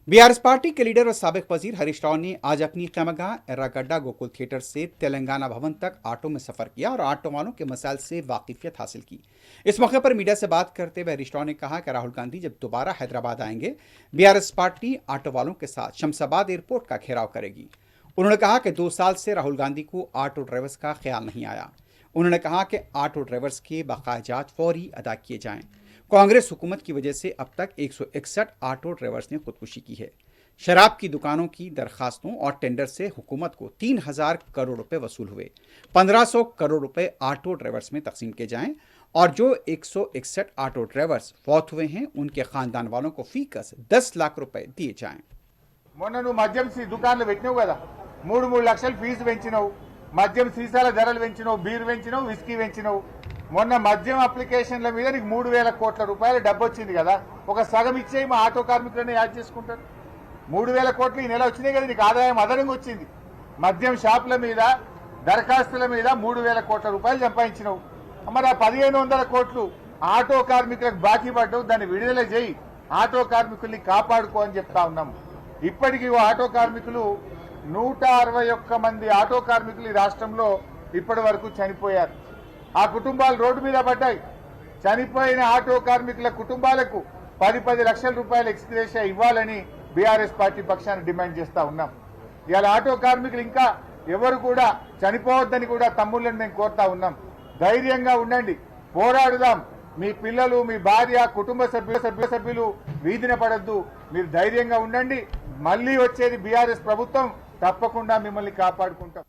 BRS party के leader और साबिक वजीर हरीश राव ने आज अपनी क़ैमगाह एर्रागड्डा गोकुल थिएटर से तेलंगाना भवन तक ऑटो में सफर किया और ऑटो वालों के मसाइल से वाकिफियत हासिल की। इस मौके पर मीडिया से बात करते हुए हरीश राव ने कहा कि राहुल गांधी जब दोबारा हैदराबाद आएंगे, बीआरएस पार्टी ऑटो वालों के साथ शमशाबाद एयरपोर्ट का घेराव करेगी। उन्होंने कहा कि 2 साल से राहुल गांधी को ऑटो ड्राइवर्स का ख्याल नहीं आया। उन्होंने कहा कि ऑटो ड्राइवर्स के बकायाजात फौरी अदा किए जाएं। कांग्रेस हुकूमत की वजह से अब तक 161 ऑटो ड्राइवर्स ने खुदकुशी की है। शराब की दुकानों की दरखास्तों और टेंडर से हुकूमत को 3000 करोड़ रुपए वसूल हुए। 1500 करोड़ रुपए ऑटो ड्राइवर्स में तकसीम किए जाएं और जो 161 ऑटो ड्राइवर्स फौत हुए हैं उनके खानदान वालों को फीकस 10 लाख रुपए दिए जाएं। మొన్న నువ్వు మద్యం దుకాణాలు పెట్టినావు కదా, 3 లక్షలు ఫీజు పెంచినావు, మద్యం సీసాల ధరలు పెంచినావు, బీర్ పెంచినావు, విస్కీ పెంచినావు. మొన్న మద్యం అప్లికేషన్ల మీద నీకు 3000 కోట్ల రూపాయల డబ్బు వచ్చింది కదా, ఒక సగం ఇచ్చేయి మా ఆటో కార్మికులను యాడ్ చేసుకుంటారు. 3000 కోట్లు ఈ నెల వచ్చినాయి కదా, నీకు ఆదాయం అదనంగా వచ్చింది. మద్యం షాపుల మీద దరఖాస్తుల మీద 3000 కోట్ల రూపాయలు సంపాదించినావు. మరి ఆ 1500 కోట్లు ఆటో కార్మికులకు బాకీ పడ్డావు, దాన్ని విడుదల చేయి, ఆటో కార్మికుల్ని కాపాడుకో అని చెప్తా ఉన్నాం. ఇప్పటికీ ఆటో కార్మికులు 161 మంది ఆటో కార్మికులు ఈ రాష్ట్రంలో ఇప్పటి వరకు చనిపోయారు. ఆ కుటుంబాలు రోడ్డు మీద పడ్డాయి. చనిపోయిన ఆటో కార్మికుల కుటుంబాలకు 10 లక్షల రూపాయల ఎక్స్గ్రేషియా ఇవ్వాలని బీఆర్ఎస్ పార్టీ పక్షాన డిమాండ్ చేస్తా ఉన్నాం. ఇవాళ ఆటో కార్మికులు ఇంకా ఎవరు కూడా చనిపోవద్దని కూడా తమ్ముళ్ళని మేము కోరుతా ఉన్నాం. ధైర్యంగా ఉండండి, పోరాడుదాం. మీ పిల్లలు, మీ భార్య, కుటుంబ సభ్యులు వీధిన పడద్దు. మీరు ధైర్యంగా ఉండండి. మళ్ళీ వచ్చేది బీఆర్ఎస్ ప్రభుత్వం, తప్పకుండా మిమ్మల్ని కాపాడుకుంటాం.